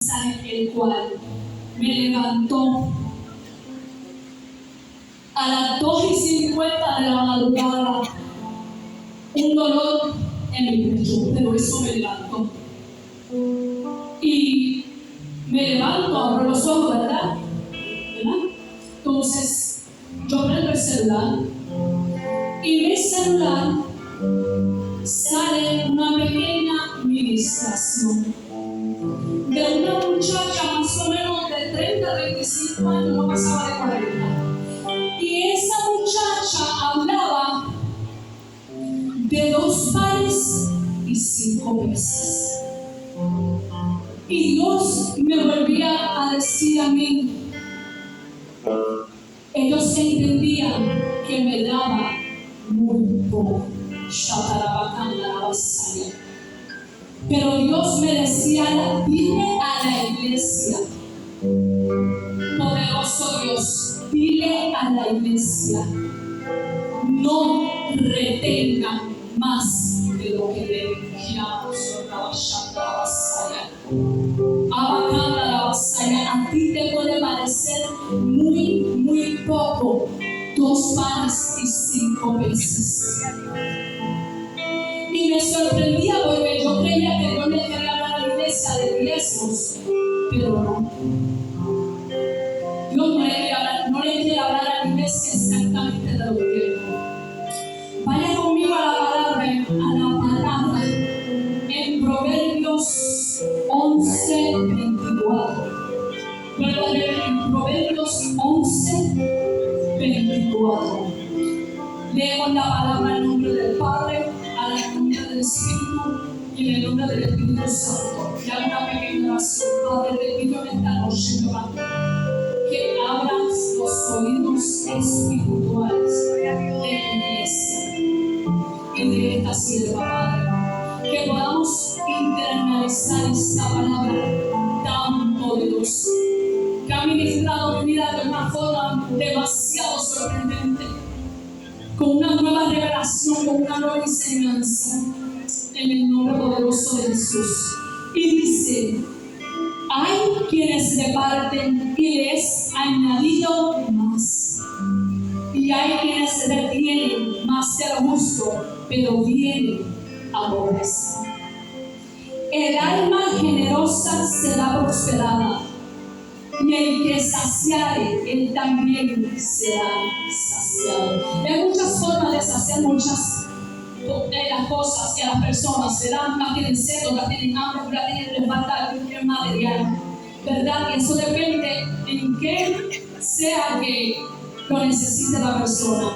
el cual me levantó a las 2:50 de la madrugada, un dolor en mi pecho, pero eso me levantó. Y me levanto, abro los ojos, ¿verdad? Entonces, yo prendo el celular y mi celular sale una pequeña administración de una muchacha más o menos de 30 a 25 años, no pasaba de 40. Y esa muchacha hablaba de 2 panes y 5 peces. Y Dios me volvía a decir a mí, ellos entendían que me daba muy poco. Pero Dios me decía, dile a la iglesia, poderoso Dios, dile a la iglesia, no retengan más de lo que deben. A ti te puede parecer muy poco, 2 panes y 5 peces. Y me sorprendía porque yo creía que no le quería hablar a la iglesia de diezmos, pero no. Dios no le quiere hablar a la iglesia exactamente de lo que quiere. Vaya conmigo a la palabra en Proverbios 11:24. Vuelvo a leer en Proverbios 11:24. Leemos la palabra en nombre del Padre, en nombre del Espíritu y en el nombre del Espíritu Santo. Y hago una pequeña oración. Padre, te pido en esta noche, Jehová, que abras los oídos espirituales de tu iglesia y de esta sierva, Padre. Que podamos internalizar esta palabra tan poderosa que ha ministrado mi vida de una forma demasiado sorprendente, con una nueva revelación, con una nueva enseñanza, en el nombre poderoso de Jesús. Y dice, hay quienes reparten y les añadido más, y hay quienes retienen más de lo justo, pero vienen a pobreza. El alma generosa será prosperada, y el que saciare, él también será saciado. Hay muchas formas de saciar muchas de las cosas y a las personas, ¿verdad? Las tienen sed, las tienen hambre, las tienen falta de algún material, ¿verdad? Y eso depende en qué sea que lo necesite la persona.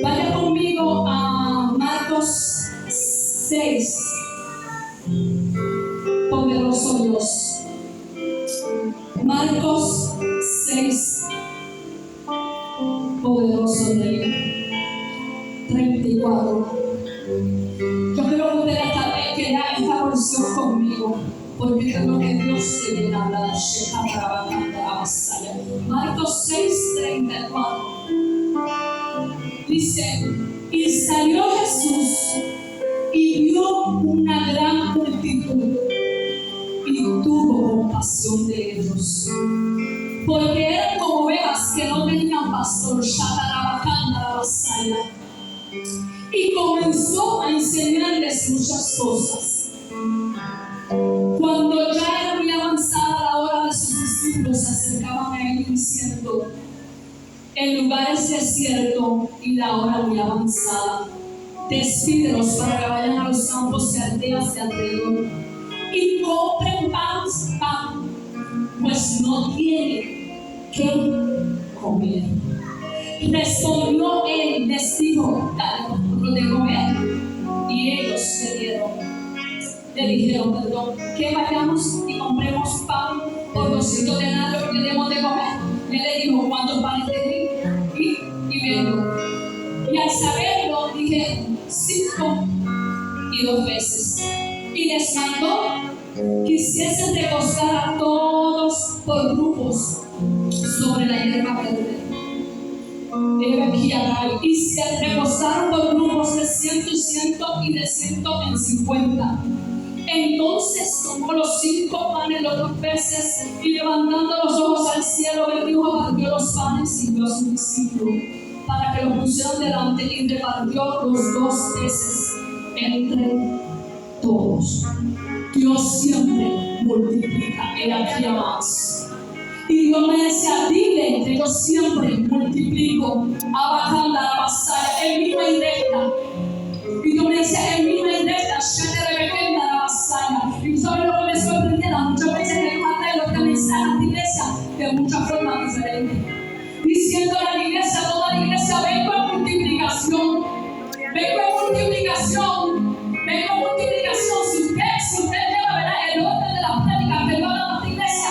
Vaya conmigo a Marcos 6. Poderoso Dios. Marcos 6, poderoso Dios, 34. Yo quiero que ustedes que lean esta porción conmigo, porque creo que Dios quiere hablar. Marcos 6, 34. Dice, y salió Jesús y vio una gran multitud y tuvo compasión de ellos, porque eran como ovejas que no tenían pastor. Y comenzó a enseñarles muchas cosas. Cuando ya era muy avanzada la hora de sus discípulos, se acercaban a él diciendo, el lugar es desierto y la hora muy avanzada. Despídelos para que vayan a los campos y aldeas de alrededor y compren pan, pues no tienen qué comer. Y respondió él, les dijo, dale vosotros de comer. Y ellos le dijeron, que vayamos y compremos pan por 200 denarios y le demos de comer. Y él le dijo, ¿cuántos panes tenéis? Y vendo. Y al saberlo, dije, 5 y 2 peces. Y les mandó que hiciesen recostar a todos por grupos sobre la hierba verde. Y se recostaron por grupos de 100 y 100 y de 100 en 50. Entonces tomó los 5 panes y los 2 peces y levantando los ojos al cielo bendijo, partió los panes y dio a sus discípulos para que los pusieran delante y repartió los 2 peces entre todos. Dios siempre multiplica, Él aquí más. Y Dios me decía, dile que yo siempre multiplico, abajando la pasada, en mi directa. Y Dios me decía, en mi directa, yo te repetiré la pasada. Y sabes lo que me sorprendiera, muchas veces que Dios hace lo que me enseña a la iglesia de muchas formas diferentes. Diciendo a la iglesia, toda la iglesia, vengo en multiplicación, vengo en multiplicación, vengo en multiplicación. Si usted lleva, ¿verdad?, el orden de las prédicas que va a la iglesia,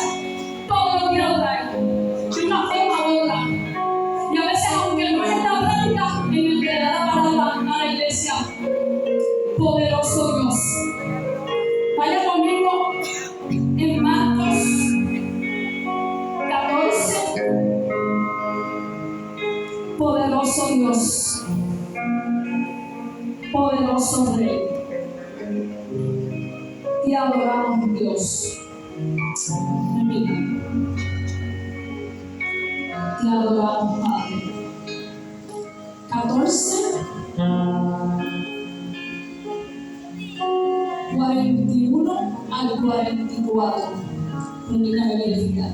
todo lo quiero traer, de una forma u otra. Y a veces, aunque no es esta práctica, en el que le da la palabra a la iglesia, poderoso Dios. Vaya conmigo en Marcos 14. Poderoso Dios, poderoso Rey. Te adoramos, Dios. Mira. Te adoramos, Padre. 14, 41 al 44. Permítame verificar.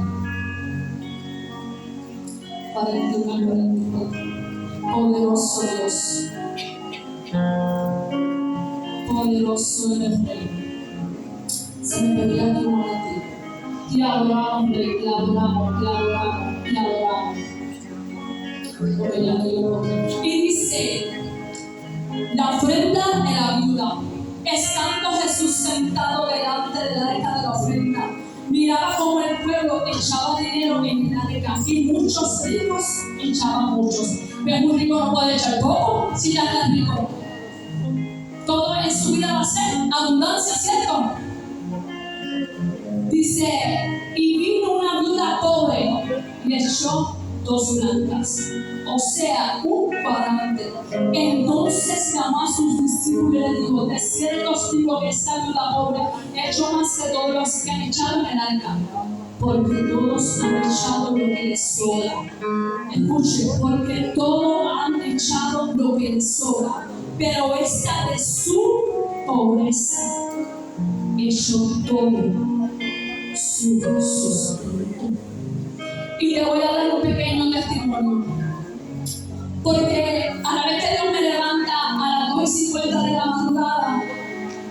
41 al 44. Poderoso Dios. Poderoso eres Rey. Se me pedía tu mano a ti. Te adoramos, Rey. Te adoramos, te adoramos, te adoramos. Y dice, la ofrenda de la viuda. Estando Jesús sentado delante de la arca de la ofrenda, miraba como el pueblo echaba dinero en la arca, y muchos ricos echaban muchos. ¿Ves? Un rico no puede echar poco si ya está rico. Todo en su vida va a ser abundancia, ¿cierto? Dice, y vino una viuda pobre y echó 2 blancas, o sea, un cuadrante. Entonces llamó a sus discípulos y les dijo, de cierto os digo que esta viuda pobre echó más que todos los que han echado en el arca, porque todos han echado lo que les sobra. Escuche, porque todos han echado lo que les sobra, pero esta de su pobreza echó todo su sustento. Y te voy a dar un pequeño testimonio, porque a la vez que Dios me levanta a las 2:50 de la madrugada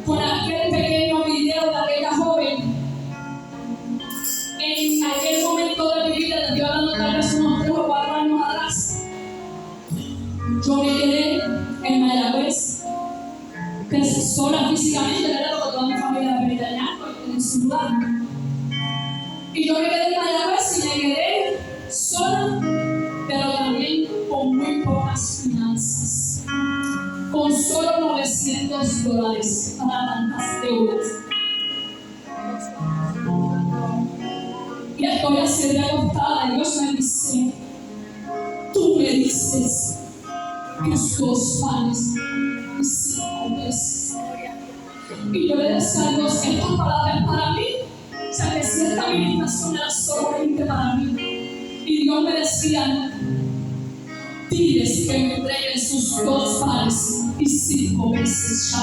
con aquel pequeño video de aquella joven, en aquel momento de mi vida, te estoy hablando tal vez unos 3 o 4 años atrás, yo me quedé en Mayagüez, sola físicamente, ¿verdad? Porque toda mi familia era vegetariana en su lugar. Y yo me quedé en Mayagüez y me quedé sola, pero también con muy pocas finanzas, con solo $900 para tantas deudas. Y estoy así de acostada y Dios me dice, tú me dices tus 2 panes y 5 peces. Y yo le decía a Dios, estas palabras para mí. O sea, que si esta meditación era solamente para mí. Y Dios me decía, diles que me entreguen sus 2 panes y 5 peces.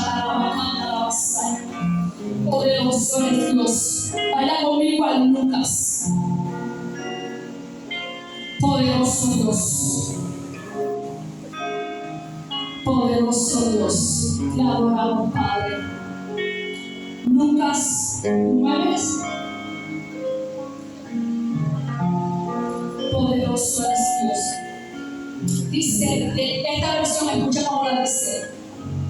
Poderoso es Dios. Vaya conmigo a Lucas. Poderoso Dios. Poderoso Dios. Te adoramos, Padre. Lucas 9. Poderoso es Dios. Dice, esta versión, escucha cómo la dice.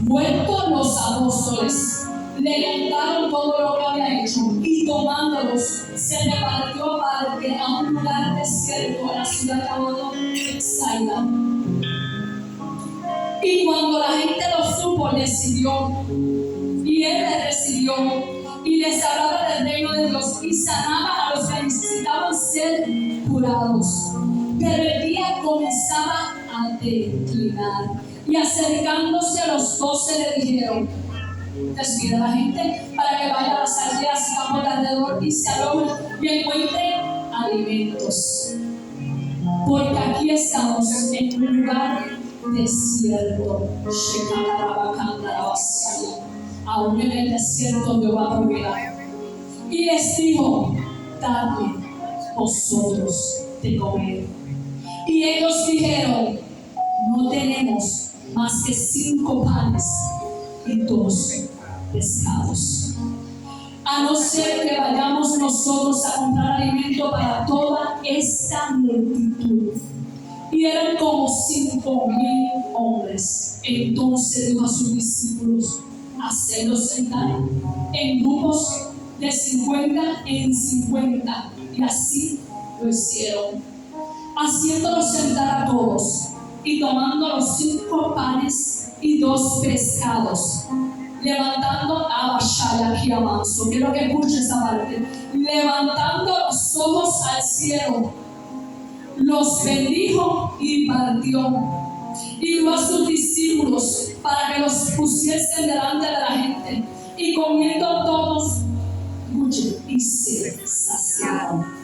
Vueltos los apóstoles, le contaron todo lo que había hecho y tomándolos, se repartió aparte a un lugar desierto en la ciudad llamada Bethsaida. Y cuando la gente lo supo, les siguió. Y él les recibió y les hablaba del reino de Dios y sanaba a los que necesitaban ser curados. Pero el día comenzaba a declinar y acercándose a los 12 le dijeron, despide a la gente para para que vaya a las aldeas y campos de alrededor y se alojen y encuentren alimentos. Porque aquí estamos en un lugar desierto. Aún en el desierto Jehová proveerá. Y les dijo: dadme vosotros de comer. Y ellos dijeron: no tenemos más que 5 panes y 2 pescados. A no ser que vayamos nosotros a comprar alimento para toda esta multitud. Y eran como 5,000 hombres. Entonces dijo a sus discípulos: hacedlos sentar en grupos de 50 en 50. Y así lo hicieron, haciéndolos sentar a todos. Y tomando los 5 panes y 2 pescados, levantando a Bashaya aquí a Manso, quiero que escuche esa parte, levantando los ojos al cielo, los bendijo y partió, y dio a sus discípulos para que los pusiesen delante de la gente, y comiendo todos, escuchen, y se saciaron.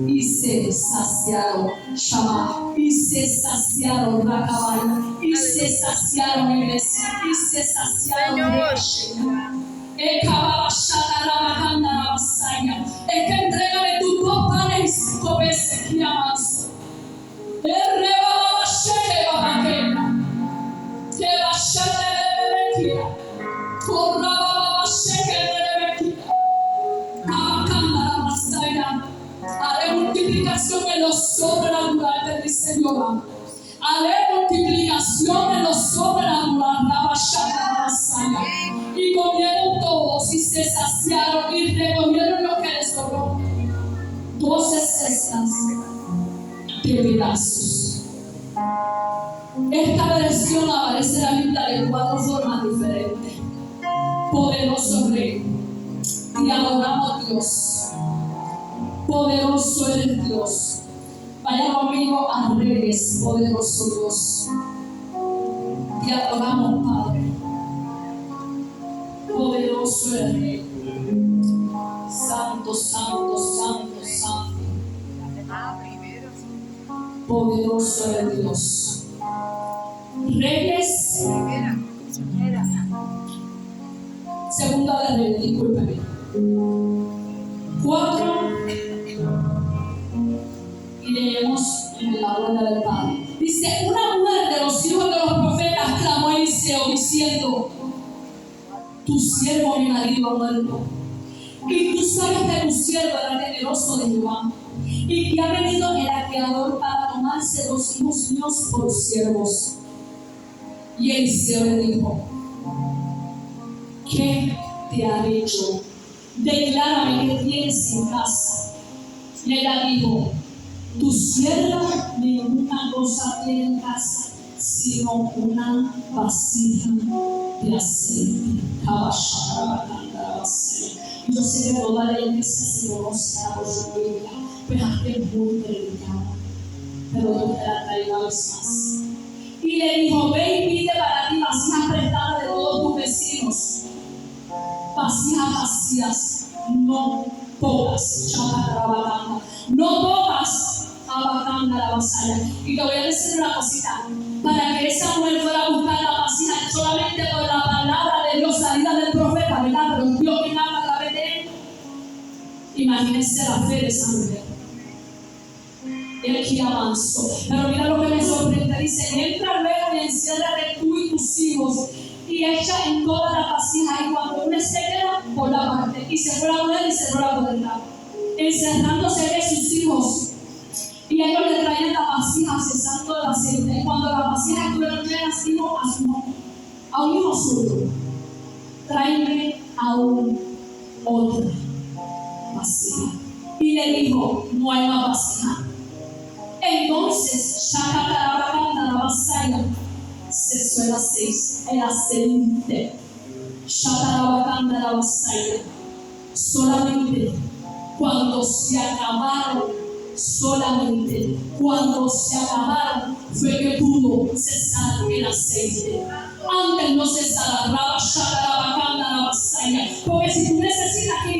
Y se saciaron, Shama, y se saciaron, Rakabaya, y se saciaron, iglesia, y se saciaron, es que entrégame tus 2 panes y 5 veces, que amas. Haré multiplicación en lo sobrenatural, dice Jehová. Haré multiplicación en lo sobrenatural. Y comieron todos y se saciaron y recogieron lo que les sobró, 12 cestas de pedazos. Esta versión aparece en la Biblia de 4 formas diferentes. Poderoso Rey, y adoramos a Dios. Poderoso eres Dios. Vaya conmigo a Reyes, poderoso Dios. Y adoramos, Padre. Poderoso eres Rey. Santo, santo, santo, santo. Poderoso eres Dios. Reyes. Segunda de Reyes, discúlpeme. 4. Y leemos en la gloria del Padre. Dice: una mujer de los hijos de los profetas clamó a Eliseo diciendo: tu siervo mi marido ha muerto, y tú sabes que tu siervo era temeroso de Jehová, y que ha venido el aqueador para tomarse 2 hijos míos por siervos. Y Eliseo le dijo: ¿qué te ha hecho? Declárame qué tienes en casa. Y ella dijo: tu sierva ninguna cosa tiene en casa, sino una vasija de aceite. Y yo sé que toda la iglesia se conoce por su Biblia, pues es muy predicada, pero yo te la traigo una vez más. Y le dijo: ve y pide para ti vasijas prestadas de todos tus vecinos, vasijas vacías, no pocas, no pocas, abacanda la vasalla. Y te voy a decir una cosita: para que esa mujer fuera a buscar la vasija solamente por la palabra de Dios salida del profeta, ¿verdad? Pero Dios que habla a través de él. Imagínense la fe de esa mujer. Él que avanzó. Pero mira lo que me sorprende: dice: entra luego y enciérrate tú y tus hijos, y echa en todas las vasijas, y cuando una se queda por la parte, y se fue la mujer y se fue la mujer, encerrándose de sus hijos. Y ellos le traían la vasija cesando el aceite. Y cuando las vasijas estuvieron llenas, dijo a un hijo suyo: tráeme aún otra vasija. Y le dijo: no hay más vasija. Entonces, la vasija cesó el aceite. La vasija. Solamente cuando se acabaron. Solamente cuando se acabaron fue que pudo cesar el aceite. Antes no cesaba. Porque si tú necesitas $500,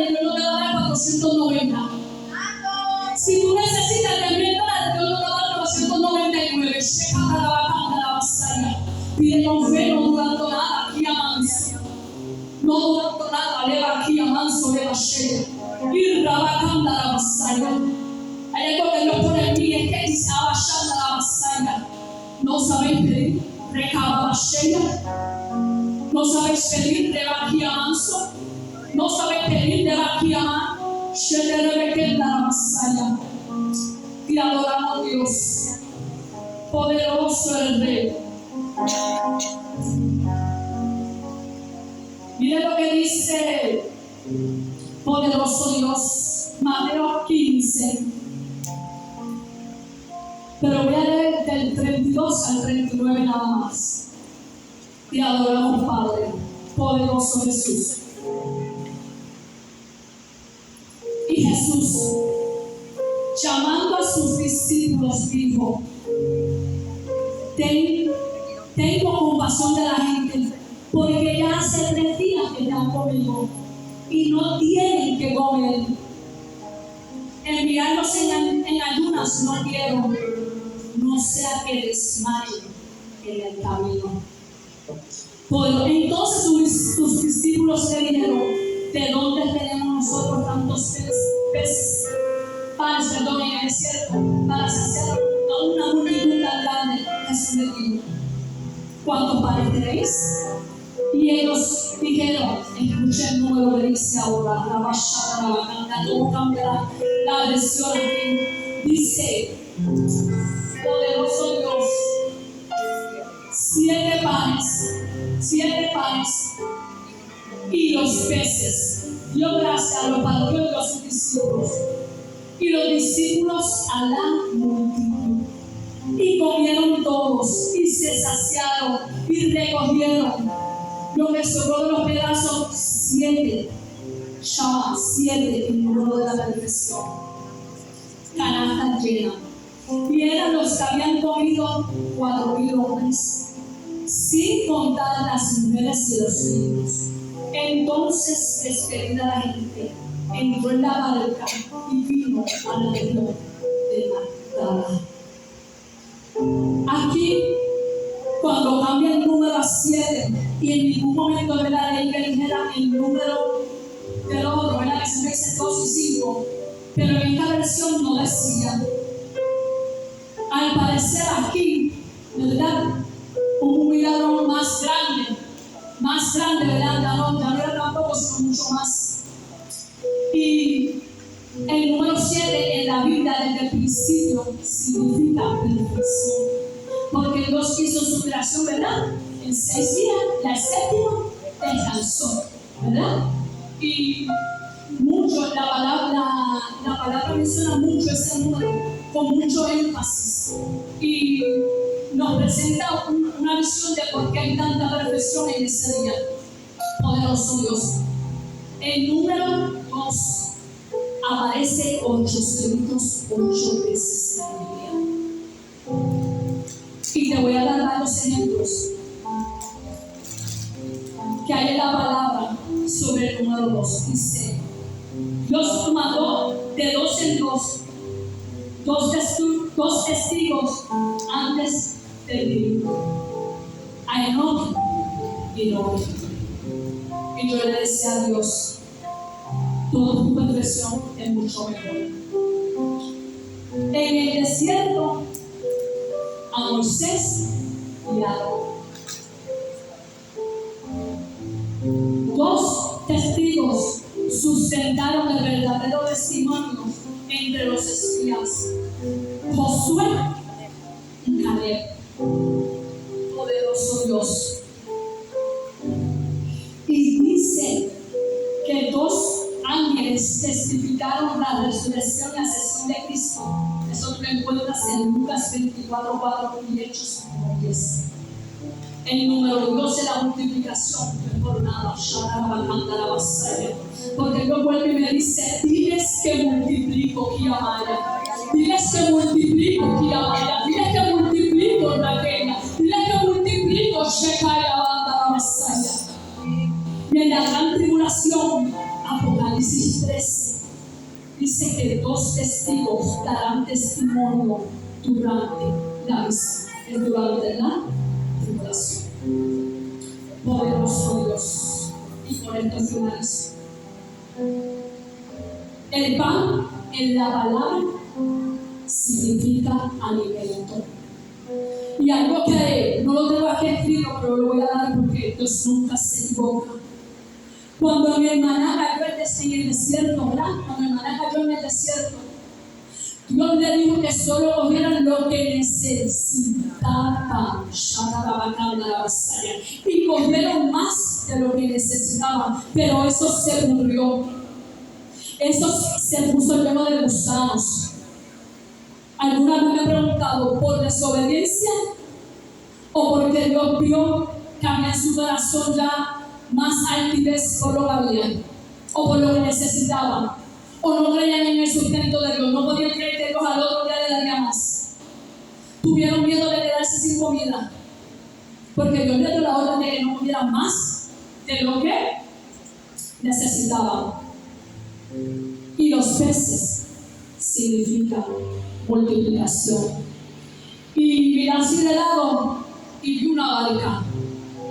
Dios no te va a dar 490. Si tú necesitas $3,000, Dios no te va a dar 999. Pide con fe, no dudando nada, aquí amanso. No dudando nada, leva aquí amanso, leva shea. Y rabacanda la basaya. Hay algo que Dios pone en mí, es que dice abashanda la basaya. No sabéis pedir, recaba shea. No sabéis pedir, leva aquí amanso. No sabéis pedir, leva aquí amanso. Shea rebekenda la basaya. Te adoramos, Dios. Poderoso el Rey. Mire lo que dice poderoso Dios, Mateo 15. Pero voy a leer del 32 al 39 nada más. Te adoramos, Padre, poderoso Jesús. Y Jesús, llamando a sus discípulos, dijo: Tengo compasión de la gente, porque ya hace 3 días que están conmigo y no tienen que comer. Enviarlos en ayunas no quiero, no sea que desmayen en el camino. Entonces sus discípulos le dijeron: ¿de dónde tenemos nosotros tantos peces, panes, perdón, en el desierto, para saciar a una multitud tan grande? Jesús le dijo: ¿cuántos panes tenéis? Y ellos dijeron, escucha el número que dice ahora, la bachata, la bacanta, luego cambia la versión aquí. Dice: poderoso Dios, 7 panes y los peces. Dio gracias, lo partió a sus discípulos. Y los discípulos a la multitud. Y comieron todos, y se saciaron, y recogieron lo que sobró de los pedazos, 7. Llama 7 el número de la perfección. Canasta llena. Y eran los que habían comido 4,000 hombres, sin contar las mujeres y los niños. Entonces, despedida la gente, entró en la barca y vino a la región de Magdala. Aquí, cuando cambia el número a 7, y en ningún momento de la ley que dijera el número del otro, ¿verdad? Que siempre dice 2 y 5, pero en esta versión no decía. Al parecer aquí, ¿verdad? Hubo un milagro más grande, ¿verdad? Ya no era tampoco, sino mucho más. Y el número 7 en la Biblia desde el principio significa perfección. Porque Dios hizo su creación, ¿verdad? En 6 días, y al 7º descansó, ¿verdad? Y mucho, la palabra menciona mucho ese número, con mucho énfasis. Y nos presenta una visión de por qué hay tanta perfección en ese día. Poderoso Dios. El número 2 aparece 808 veces en la Biblia. Y te voy a dar varios ejemplos que hay en la palabra sobre el número 2. Dice: Dios mandó de 2 en 2 testigos antes del diluvio, a Enoch y Noé. Y yo le decía a Dios: toda tu perfección es mucho mejor. En el desierto, a Moisés y a Aarón. 2 testigos sustentaron el verdadero testimonio entre los espías: Josué y Caleb. Poderoso Dios. Y dice que 2 ángeles testificaron la resurrección y ascensión de Cristo. Eso lo encuentras en Lucas 24:4 y Hechos 10. El número 2 es la multiplicación, no es por nada. Porque Dios vuelve y me dice: diles que multiplico, Kiamaya. Diles que multiplico, Kiamaya. Diles que multiplico, Raquel. Diles que multiplico, Shekaya, Banda, Masaya. Y en la tribulación. Apocalipsis 13 dice que 2 testigos darán testimonio durante la misa, durante la tribulación. Poderoso Dios. Y con esto finalizo. El pan en la palabra significa alimento. Y algo que no lo tengo aquí escrito, pero lo voy a dar porque Dios nunca se equivoca. Cuando mi hermana cayó en el desierto, ¿verdad? Cuando mi hermana cayó en el desierto, Dios le dijo que solo cogieran lo que necesitaban. Y cogieron más de lo que necesitaban, pero eso se murió. Eso se puso lleno de gusanos. ¿Alguna vez me he preguntado por desobediencia o porque Dios vio que había en su corazón ya más altivez por lo que había o por lo que necesitaban? O no creían en el sustento de Dios, no podían creer que Dios al otro día le daría más. Tuvieron miedo de quedarse sin comida, porque Dios le dio la orden de que no comieran más de lo que necesitaban. Y los peces significan multiplicación. Y miré así de lado y vi una barca.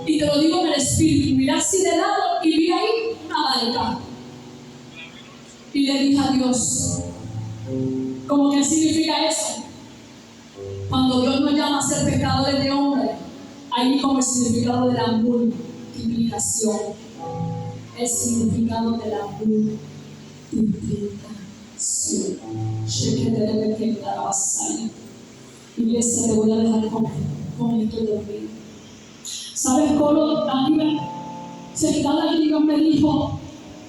Y te lo digo en el espíritu, miré así de lado y vi ahí una barca. Y le dije a Dios, ¿cómo que significa eso? Cuando Dios nos llama a ser pescadores de hombres, ahí como el significado de la multiplicación. El significado de la multiplicación. Iglesia, te voy a dejar con esto de mí. ¿Sabes cómo? Se quitaba y Dios me dijo,